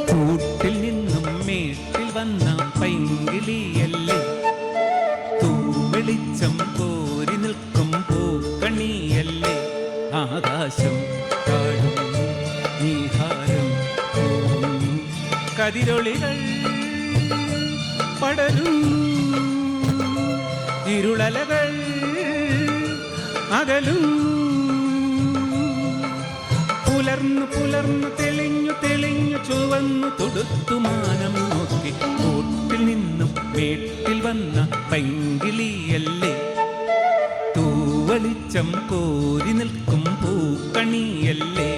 കൂട്ടിൽ നിന്നും മേട്ടിൽ വന്ന പൈങ്കിളിയല്ലേ, തൂവെളിച്ചം കോരി നിൽക്കും പൂക്കണിയല്ലേ, ആകാശം കാണുന്നു നീഹാരം തോന്നുന്നു, കതിരൊളികൾ പടരുന്നു, ഇരുളലകൾ അകലുന്നു. പുലർന്നു പുലർന്നു തെളിഞ്ഞു തെളിഞ്ഞു ചുവന്നു തൊടുത്തു മാനം നോക്കി, കൂട്ടിൽ നിന്നും മേട്ടിൽ വന്ന പൈങ്കിളിയല്ലേ, തൂവെളിച്ചം കോരി നിൽക്കും പൂക്കണിയല്ലേ.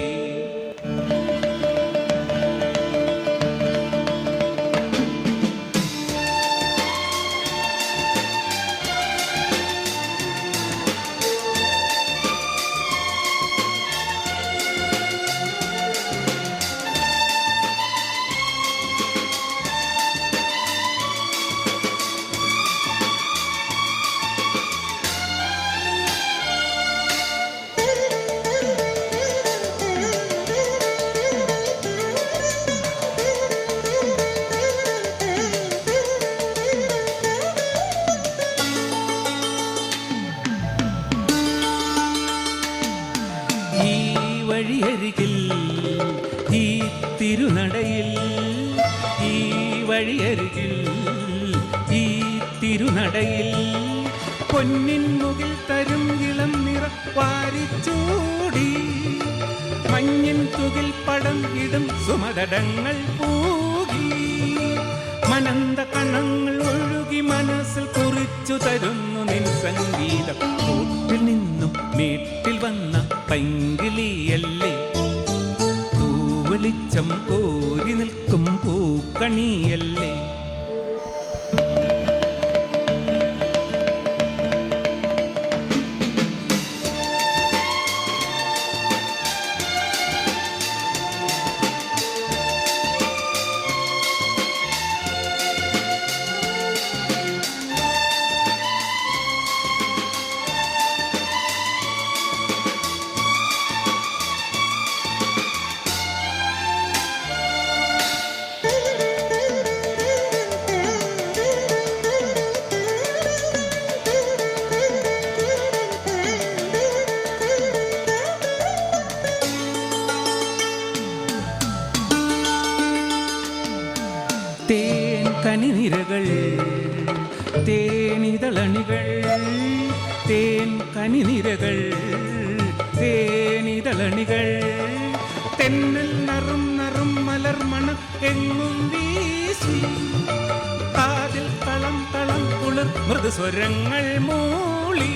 വഴിയരികിൽ ഈ തിരുനടയിൽ, ഈ വഴിയരികിൽ ഈ തിരുനടയിൽ, പൊന്നിൻ മുകിൽ തരും ഇളം നിറ വാരിച്ചൂടി, മഞ്ഞിൻ തുകിൽ പടം ഇടും സുമതടങ്ങൾ പൂകി, മനന്ത കണങ്ങൾ ഒഴുകി മനസ്സിൽ കുറിച്ചു തരുന്നു നിൻ സംഗീതം. കൂട്ടിൽ നിന്നും മേട്ടിൽ വന്ന പൈങ്കിളിയല്ലേ, തൂവെളിച്ചം കോരി നിൽക്കും പൂക്കണിയല്ലേ. തേൻ കനിനിരകൾ തേനിതളണികൾ, തേൻ കനിനിരകൾ തേനിതളണികൾ, തെന്നൽ നറും നറും മലർമണം എങ്ങും വീശി, കാതിൽ തളം തളം കുളിർ മൃദുസ്വരങ്ങൾ മൂളി,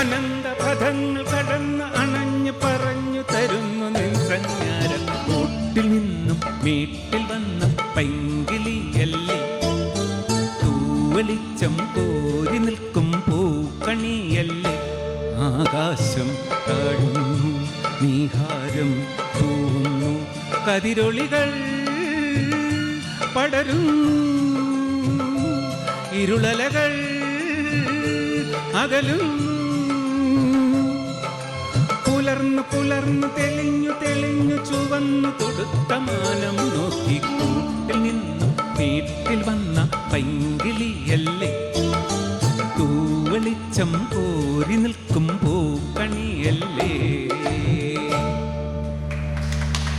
അനന്തപഥങ്ങൾ കടന്ന് അണഞ്ഞു പറഞ്ഞു തരുന്നു നിൻ സഞ്ചാരം. കൂട്ടിൽ നിന്നും മേട്ടിൽ വന്ന പൈങ്കിളിയല്ലേ, തൂവെളിച്ചം കോരി നിൽക്കും പൂക്കണിയല്ലേ, ആകാശം കാണുന്നു നീഹാരം തോന്നുന്നു, കതിരൊളികൾ പടരുന്നു, ഇരുളലകൾ അകലുന്നു. പുലർന്നു പുലർന്നു തെളിഞ്ഞു തെളിഞ്ഞു ചുവന്നു തൊടുത്ത മാനം നോക്കി, കൂട്ടിൽ നിന്നും വീട്ടിൽ വന്ന പൈങ്കിളിയല്ലേ, തൂവെളിച്ചം കോരി നിൽക്കും